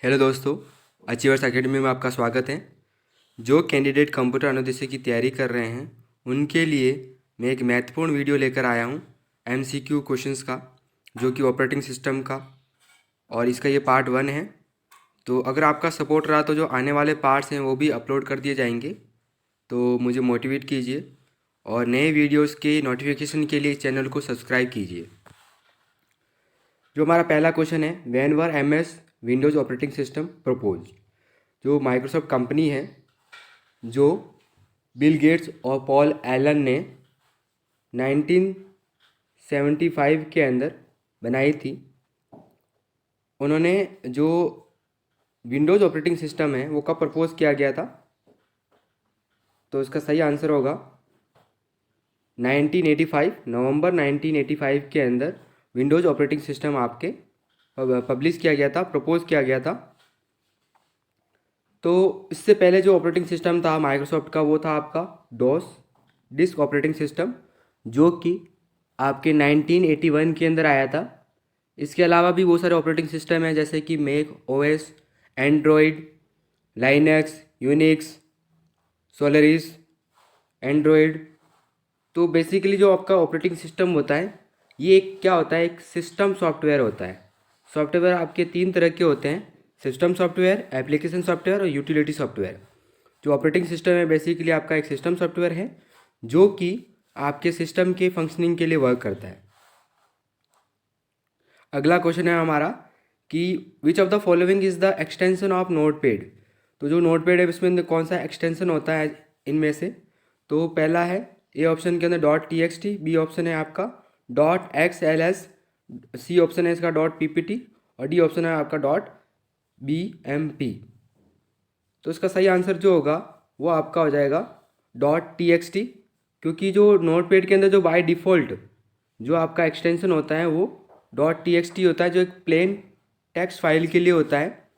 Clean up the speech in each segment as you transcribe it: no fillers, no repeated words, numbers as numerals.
Hello दोस्तों, achievers academy में आपका स्वागत है। जो कैंडिडेट कंप्यूटर अनुदेश की तैयारी कर रहे हैं उनके लिए मैं एक महत्वपूर्ण वीडियो लेकर आया हूं एमसीक्यू क्वेश्चंस का, जो कि ऑपरेटिंग सिस्टम का, और इसका ये पार्ट 1 है। तो अगर आपका सपोर्ट रहा तो जो आने वाले पार्ट्स हैं वो भी अपलोड कर दिए जाएंगे। तो मुझे मोटिवेट कीजिए और नए वीडियोज़ के नोटिफिकेशन के लिए चैनल को सब्सक्राइब कीजिए। जो हमारा पहला क्वेश्चन है, when were MS Windows operating system propose. जो माइक्रोसॉफ्ट कंपनी है, जो बिल गेट्स और पॉल एलन ने 1975 के अंदर बनाई थी, उन्होंने जो विंडोज़ ऑपरेटिंग सिस्टम है वो कब प्रपोज किया गया था? तो इसका सही आंसर होगा 1985, नवंबर 1985 के अंदर विंडोज़ ऑपरेटिंग सिस्टम आपके पब्लिश किया गया था, प्रपोज किया गया था। तो इससे पहले जो ऑपरेटिंग सिस्टम था माइक्रोसॉफ्ट का वो था आपका डॉस, डिस्क ऑपरेटिंग सिस्टम, जो कि आपके 1981 के अंदर आया था। इसके अलावा भी बहुत सारे ऑपरेटिंग सिस्टम हैं, जैसे कि Mac OS, Android, Linux, Unix, Solaris, Android. तो बेसिकली जो आपका ऑपरेटिंग सिस्टम होता है ये क्या होता है, एक सिस्टम सॉफ्टवेयर होता है। सॉफ्टवेयर आपके 3 तरह के होते हैं, सिस्टम सॉफ्टवेयर, एप्लीकेशन सॉफ्टवेयर और यूटिलिटी सॉफ्टवेयर। जो ऑपरेटिंग सिस्टम है बेसिकली आपका एक सिस्टम सॉफ्टवेयर है जो कि आपके सिस्टम के फंक्शनिंग के लिए वर्क करता है। अगला क्वेश्चन है हमारा कि which of the following is the extension of notepad. तो जो नोटपैड है इसमें कौन सा एक्सटेंशन होता है इनमें से? तो पहला है ए ऑप्शन के अंदर dot T X T, B option है आपका dot X L S, C option है इसका डॉट पी पी टी, और डी ऑप्शन है आपका डॉट बी एम पी। तो इसका सही आंसर जो होगा वो आपका हो जाएगा डॉट टी एक्स टी, क्योंकि जो नोटपैड के अंदर जो बाय डिफ़ॉल्ट जो आपका एक्सटेंशन होता है वो डॉट टी एक्स टी होता है, जो एक प्लेन टेक्स्ट फाइल के लिए होता है।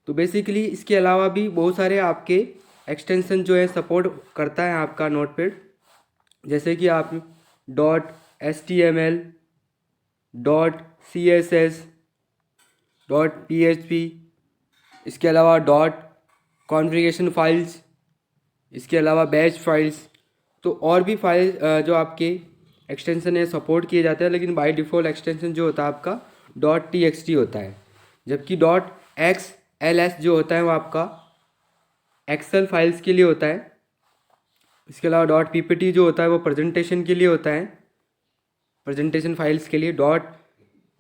तो बेसिकली इसके अलावा भी बहुत सारे आपके एक्सटेंशन जो है सपोर्ट करता है आपका नोटपैड, जैसे कि आप dot H T M L, dot C S S, dot P H P, इसके अलावा डॉट कॉन्फ़िगरेशन फाइल्स, इसके अलावा बैच फाइल्स। तो और भी फाइल जो आपके एक्सटेंशन है सपोर्ट किए जाते हैं, लेकिन बाय डिफ़ॉल्ट एक्सटेंशन जो होता है आपका डॉट टी एक्स टी होता है। जबकि डॉट एक्स एल एस जो होता है वो आपका एक्सेल फाइल्स के लिए होता है। इसके अलावा डॉट पी पी टी जो होता है वो प्रेजेंटेशन के लिए होता है, प्रेजेंटेशन फाइल्स के लिए। डॉट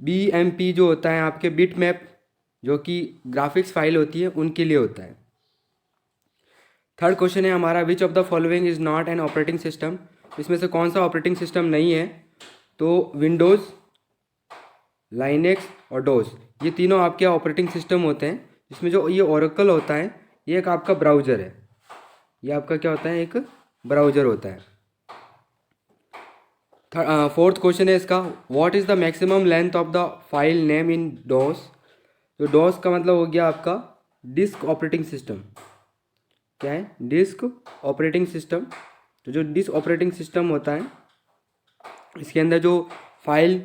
बी एम पी जो होता है आपके बिट मैप, जो कि ग्राफिक्स फाइल होती है, उनके लिए होता है। थर्ड क्वेश्चन है हमारा which of the following is not an operating system. इसमें से कौन सा ऑपरेटिंग सिस्टम नहीं है? तो विंडोज़, लाइनेक्स और डोस, ये तीनों आपके ऑपरेटिंग सिस्टम होते हैं। इसमें जो ये ओरेकल होता है ये एक आपका ब्राउज़र है, ये आपका क्या होता है, एक ब्राउज़र होता है। फोर्थ क्वेश्चन है इसका, what is the maximum length of the file name in DOS. तो डोस का मतलब हो गया आपका डिस्क ऑपरेटिंग सिस्टम। क्या है? Disk operating system. तो जो डिस्क ऑपरेटिंग सिस्टम होता है इसके अंदर जो फाइल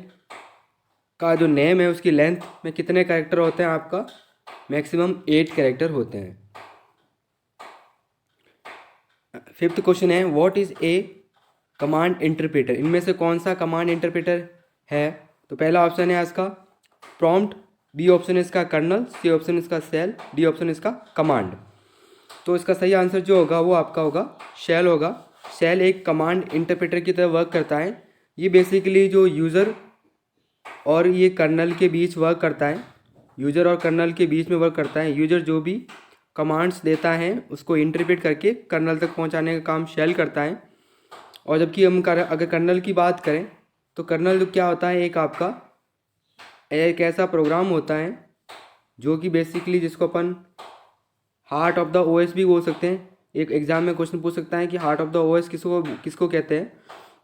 का जो नेम है उसकी लेंथ में कितने कैरेक्टर होते हैं? आपका मैक्सिमम 8 कैरेक्टर होते हैं। फिफ्थ क्वेश्चन है what is a command interpreter. इनमें से कौन सा कमांड इंटरप्रेटर है? तो पहला ऑप्शन है इसका प्रॉम्प्ट, बी ऑप्शन है इसका कर्नल, सी ऑप्शन इसका सेल, डी ऑप्शन इसका कमांड। तो इसका सही आंसर जो होगा वो आपका होगा शेल होगा। शेल एक कमांड इंटरप्रेटर की तरह वर्क करता है। ये बेसिकली जो यूज़र और ये कर्नल के बीच वर्क करता है, यूज़र और कर्नल के बीच में वर्क करता है। यूज़र जो भी कमांड्स देता है उसको इंटरप्रेट करके कर्नल तक पहुंचाने का काम शेल करता है। और जबकि हम अगर कर्नल की बात करें तो कर्नल क्या होता है, एक आपका एक ऐसा प्रोग्राम होता है जो कि बेसिकली जिसको अपन हार्ट ऑफ द ओएस भी बोल सकते हैं। एक एग्जाम में क्वेश्चन पूछ सकता है कि हार्ट ऑफ द ओएस किसको किसको कहते हैं,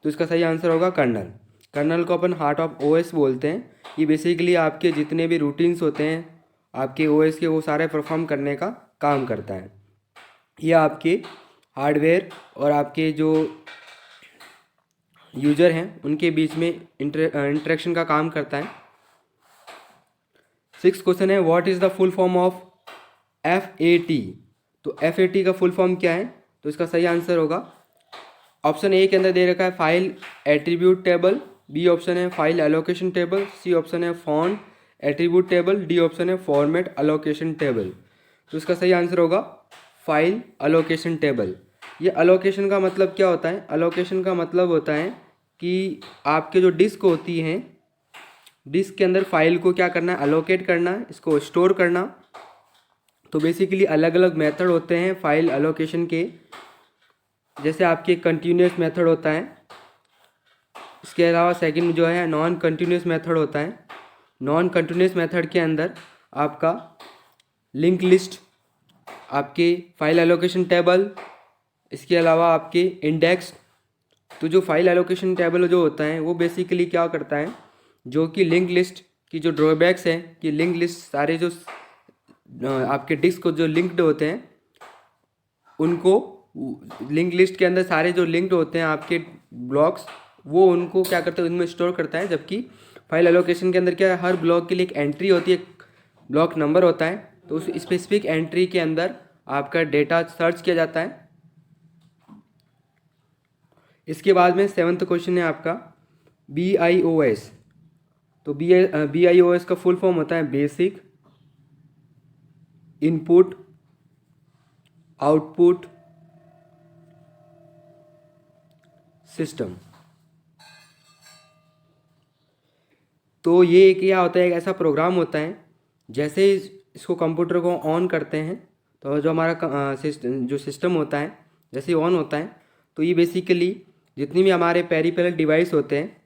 तो इसका सही आंसर होगा कर्नल। कर्नल को अपन हार्ट ऑफ ओएस बोलते हैं। ये बेसिकली आपके जितने भी रूटीन्स होते हैं आपके ओएस के वो सारे परफॉर्म करने का काम करता है। ये आपके हार्डवेयर और आपके जो यूज़र हैं उनके बीच में इंटरेक्शन का काम करता है। 6 क्वेश्चन है, what is the full form of FAT। तो FAT का फुल फॉर्म क्या है? तो इसका सही आंसर होगा ऑप्शन ए के अंदर दे रखा है file attribute table, B option है file allocation table, C option है font attribute table, D option है फॉर्मेट एलोकेशन टेबल। तो इसका सही आंसर होगा फाइल एलोकेशन टेबल। ये एलोकेशन का मतलब क्या होता है? एलोकेशन का मतलब होता है कि आपके जो डिस्क होती हैं, डिस्क के अंदर फाइल को क्या करना है? एलोकेट करना, इसको स्टोर करना। तो बेसिकली अलग अलग मेथड होते हैं फाइल एलोकेशन के, जैसे आपके कंटिन्यूस मेथड होता है, इसके अलावा सेकंड जो है नॉन कंटिन्यूस मेथड होता है। नॉन कंटिन्यूस मेथड के अंदर आपका लिंक लिस्ट, आपके फाइल एलोकेशन टेबल, इसके अलावा आपके इंडेक्स। तो जो फाइल एलोकेशन टेबल जो होता है वो बेसिकली क्या करता है, जो कि लिंक लिस्ट की जो ड्रॉबैक्स है कि लिंक लिस्ट सारे जो आपके डिस्क को जो लिंक्ड होते हैं उनको, लिंक लिस्ट के अंदर सारे जो लिंक्ड होते हैं आपके ब्लॉक्स, वो उनको क्या करते हैं, उनमें स्टोर करता है। जबकि फाइल एलोकेशन के अंदर क्या है, हर ब्लॉक के लिए एक एंट्री होती है, ब्लॉक नंबर होता है। तो उस स्पेसिफिक एंट्री के अंदर आपका डेटा सर्च किया जाता है। इसके बाद में 7th क्वेश्चन है आपका BIOS। तो BIOS का फुल फॉर्म होता है बेसिक इनपुट आउटपुट सिस्टम। तो ये क्या होता है, एक ऐसा प्रोग्राम होता है, जैसे इसको कंप्यूटर को ऑन करते हैं तो जो हमारा जो सिस्टम होता है जैसे ऑन होता है, तो ये बेसिकली जितनी भी हमारे पेरिफेरल डिवाइस होते हैं,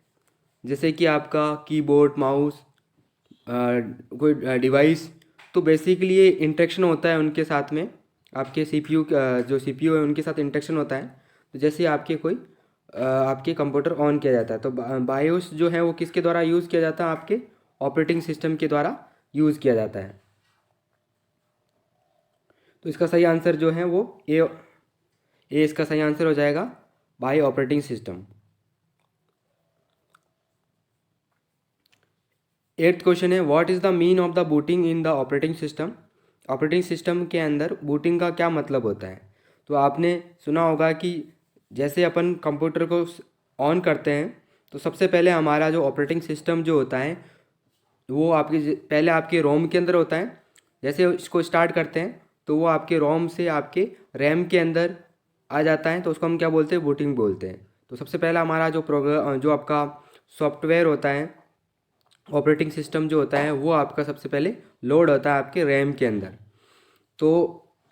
जैसे कि आपका कीबोर्ड, माउस, कोई डिवाइस, तो बेसिकली ये इंटरेक्शन होता है उनके साथ में, आपके CPU जो CPU है उनके साथ इंटरेक्शन होता है। तो जैसे आपके कोई आपके कंप्यूटर ऑन किया जाता है, तो बायोस जो है वो किसके द्वारा यूज़ किया जाता है? आपके ऑपरेटिंग सिस्टम के द्वारा यूज़ किया जाता है। तो इसका सही आंसर जो है वो ए इसका सही आंसर हो जाएगा by operating system. 8th question है, what is the mean of the booting in the operating system. Operating system के अंदर बूटिंग का क्या मतलब होता है? तो आपने सुना होगा कि जैसे अपन कंप्यूटर को ऑन करते हैं तो सबसे पहले हमारा जो ऑपरेटिंग सिस्टम जो होता है वो आपके पहले आपके रोम के अंदर होता है। जैसे इसको स्टार्ट करते हैं तो वो आपके रोम से आपके रैम के अंदर आ जाता है, तो उसको हम क्या बोलते हैं? बूटिंग बोलते हैं। तो सबसे पहला हमारा जो प्रोग्राम जो आपका सॉफ्टवेयर होता है, ऑपरेटिंग सिस्टम जो होता है, वो आपका सबसे पहले लोड होता है आपके रैम के अंदर। तो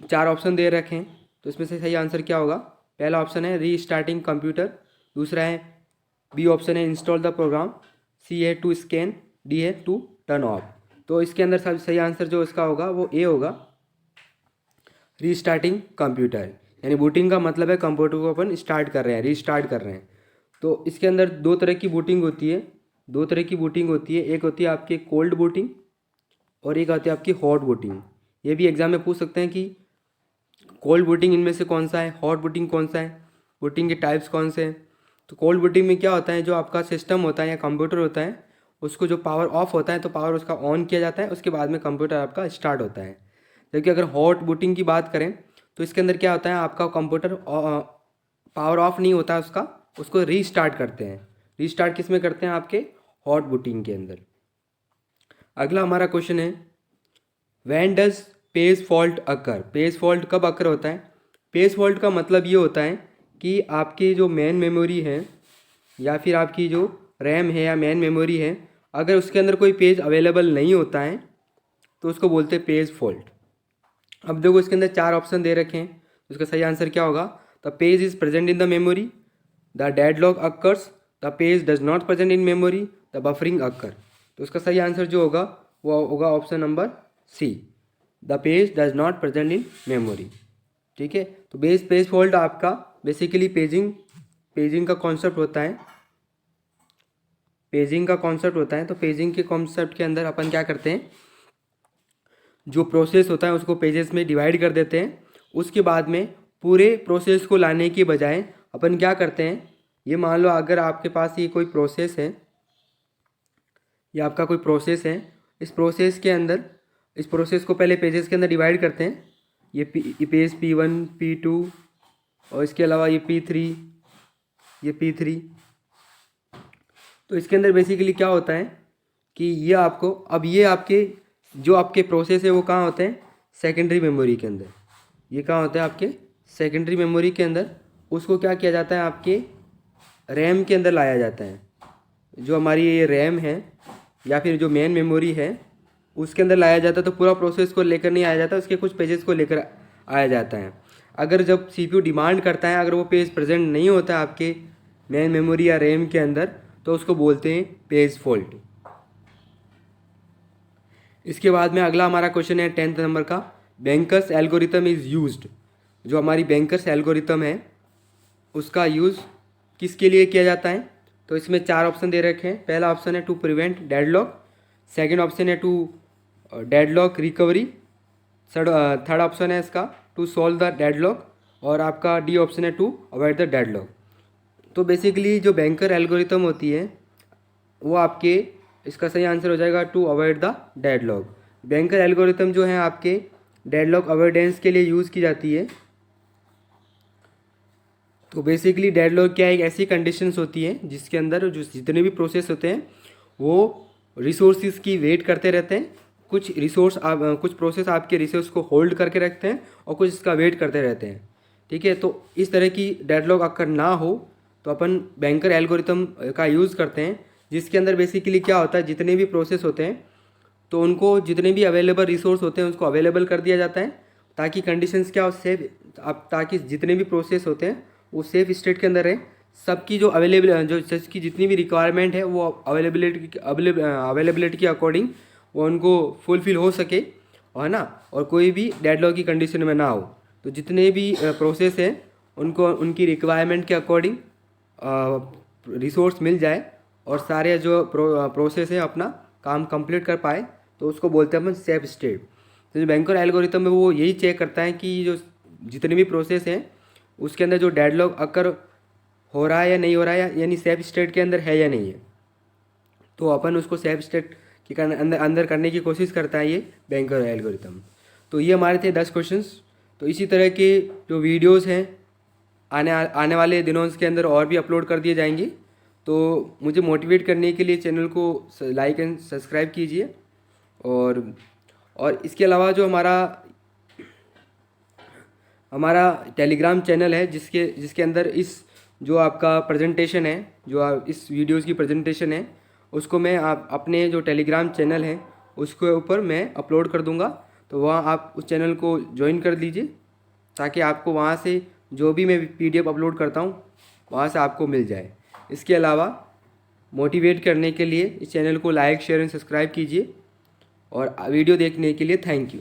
4 ऑप्शन दे रखे हैं, तो इसमें से सही आंसर क्या होगा? पहला ऑप्शन है रीस्टार्टिंग कंप्यूटर, दूसरा है बी ऑप्शन है इंस्टॉल द प्रोग्राम, सी है टू स्कैन, डी है टू टर्न ऑफ। तो इसके अंदर सब सही आंसर जो इसका होगा वो ए होगा, रीस्टार्टिंग कंप्यूटर। यानी बूटिंग का मतलब है कंप्यूटर को अपन स्टार्ट कर रहे हैं, रीस्टार्ट कर रहे हैं। तो इसके अंदर 2 तरह की बूटिंग होती है, 2 तरह की बूटिंग होती है। एक होती है आपकी कोल्ड बूटिंग और एक आती है आपकी हॉट बूटिंग। ये भी एग्जाम में पूछ सकते हैं कि कोल्ड बूटिंग इनमें से कौन सा है, हॉट बूटिंग कौन सा है, बूटिंग के टाइप्स कौन से हैं। तो कोल्ड बूटिंग में क्या होता है, जो आपका सिस्टम होता है या कंप्यूटर होता है उसको जो पावर ऑफ होता है तो पावर उसका ऑन किया जाता है, उसके बाद में कंप्यूटर आपका स्टार्ट होता है। जबकि अगर हॉट बूटिंग की बात करें तो इसके अंदर क्या होता है, आपका कंप्यूटर पावर ऑफ नहीं होता है उसको रीस्टार्ट करते हैं। रीस्टार्ट किस में करते हैं? आपके हॉट बूटिंग के अंदर। अगला हमारा क्वेश्चन है, when does page fault occur. Page fault कब अकर होता है? पेज फॉल्ट का मतलब ये होता है कि आपकी जो मेन मेमोरी है या फिर आपकी जो रैम है या मेन मेमोरी है, अगर उसके अंदर कोई पेज अवेलेबल नहीं होता है तो उसको बोलते हैं पेज फॉल्ट। अब देखो इसके अंदर 4 ऑप्शन दे रखे हैं, उसका सही आंसर क्या होगा? The page is present in the memory, the deadlock occurs, the page does not present in memory, the buffering occur. तो उसका सही आंसर जो होगा वो होगा option number C, the page does not present in memory. ठीक है, तो पेज फॉल्ट आपका बेसिकली पेजिंग का कॉन्सेप्ट होता है, पेजिंग का कॉन्सेप्ट होता है। तो पेजिंग के कॉन्सेप्ट के अंदर अपन क्या करते हैं, जो प्रोसेस होता है उसको पेजेस में डिवाइड कर देते हैं। उसके बाद में पूरे प्रोसेस को लाने के बजाय अपन क्या करते हैं, ये मान लो अगर आपके पास ये कोई प्रोसेस है, या आपका कोई प्रोसेस है इस प्रोसेस के अंदर, इस प्रोसेस को पहले पेजेस के अंदर डिवाइड करते हैं। ये पेज P1, P2 और इसके अलावा ये P3, ये P3। तो इसके अंदर बेसिकली क्या होता है कि ये आपको, अब ये आपके जो आपके प्रोसेस है वो कहाँ होते हैं, सेकेंडरी मेमोरी के अंदर। ये कहाँ होता है आपके सेकेंडरी मेमोरी के अंदर। उसको क्या किया जाता है, आपके रैम के अंदर लाया जाता है। जो हमारी ये रैम है या फिर जो मेन मेमोरी है उसके अंदर लाया जाता है। तो पूरा प्रोसेस को लेकर नहीं आया जाता, उसके कुछ पेजेस को लेकर आया जाता है। अगर जब CPU डिमांड करता है, अगर वो पेज प्रेजेंट नहीं होता है आपके मेन मेमोरी या रैम के अंदर, तो उसको बोलते हैं पेज फॉल्ट। इसके बाद में अगला हमारा क्वेश्चन है 10th नंबर का, बैंकर्स एल्गोरिथम इज़ यूज्ड। जो हमारी बैंकर्स एल्गोरिथम है उसका यूज़ किसके लिए किया जाता है। तो इसमें 4 ऑप्शन दे रखे हैं। पहला ऑप्शन है to prevent deadlock, second option है to deadlock recovery, third option है इसका टू सॉल्व द डेडलॉक, और आपका डी ऑप्शन है टू अवॉइड द डेडलॉक। तो बेसिकली जो बैंकर एल्गोरिथम होती है वो आपके, इसका सही आंसर हो जाएगा to avoid the deadlock. Banker algorithm जो है आपके डेडलॉक अवॉइडेंस के लिए यूज़ की जाती है। तो बेसिकली डेडलॉक क्या है, एक ऐसी कंडीशंस होती है जिसके अंदर जो जितने भी प्रोसेस होते हैं वो रिसोर्सिस की वेट करते रहते हैं। कुछ प्रोसेस आपके रिसोर्स को होल्ड करके रखते हैं और कुछ इसका वेट करते रहते हैं। ठीक है, तो इस तरह की डेडलॉक अगर ना हो तो अपन बैंकर एल्गोरिथम का यूज़ करते हैं, जिसके अंदर बेसिकली क्या होता है, जितने भी प्रोसेस होते हैं तो उनको जितने भी अवेलेबल रिसोर्स होते हैं उसको अवेलेबल कर दिया जाता है, ताकि कंडीशंस क्या हो, सेफ, अब ताकि जितने भी प्रोसेस होते हैं वो सेफ स्टेट के अंदर रहे। सबकी जो जिसकी जितनी भी रिक्वायरमेंट है वो अवेलेबिलिटी के अकॉर्डिंग वो उनको फुलफिल हो सके, है ना, और कोई भी डेडलॉक की कंडीशन में ना हो। तो जितने भी प्रोसेस हैं उनको उनकी रिक्वायरमेंट के अकॉर्डिंग रिसोर्स मिल जाए और सारे जो प्रोसेस है अपना काम कंप्लीट कर पाए, तो उसको बोलते हैं अपन सेफ स्टेट। तो जो बैंकर एल्गोरिथम है वो यही चेक करता है कि जो जितने भी प्रोसेस हैं उसके अंदर जो डेडलॉक अकर हो रहा है या नहीं हो रहा है, यानी सेफ स्टेट के अंदर है या नहीं है, तो अपन उसको सेफ स्टेट के अंदर करने की कोशिश करता है ये बैंकर एल्गोरिथम। तो ये हमारे थे 10 क्वेश्चंस। तो इसी तरह के जो वीडियोस हैं आने वाले दिनों के अंदर और भी अपलोड कर दिए जाएंगे। तो मुझे मोटिवेट करने के लिए चैनल को लाइक एंड सब्सक्राइब कीजिए। और इसके अलावा जो हमारा टेलीग्राम चैनल है जिसके अंदर इस जो आपका प्रेजेंटेशन है, इस वीडियोस की प्रेजेंटेशन है, उसको मैं आप अपने जो टेलीग्राम चैनल है उसके ऊपर मैं अपलोड कर दूंगा। तो वहाँ आप उस चैनल को ज्वाइन कर लीजिए, ताकि आपको वहाँ से जो भी मैं PDF अपलोड करता हूँ वहाँ से आपको मिल जाए। इसके अलावा मोटिवेट करने के लिए इस चैनल को लाइक, शेयर एंड सब्सक्राइब कीजिए। और वीडियो देखने के लिए थैंक यू।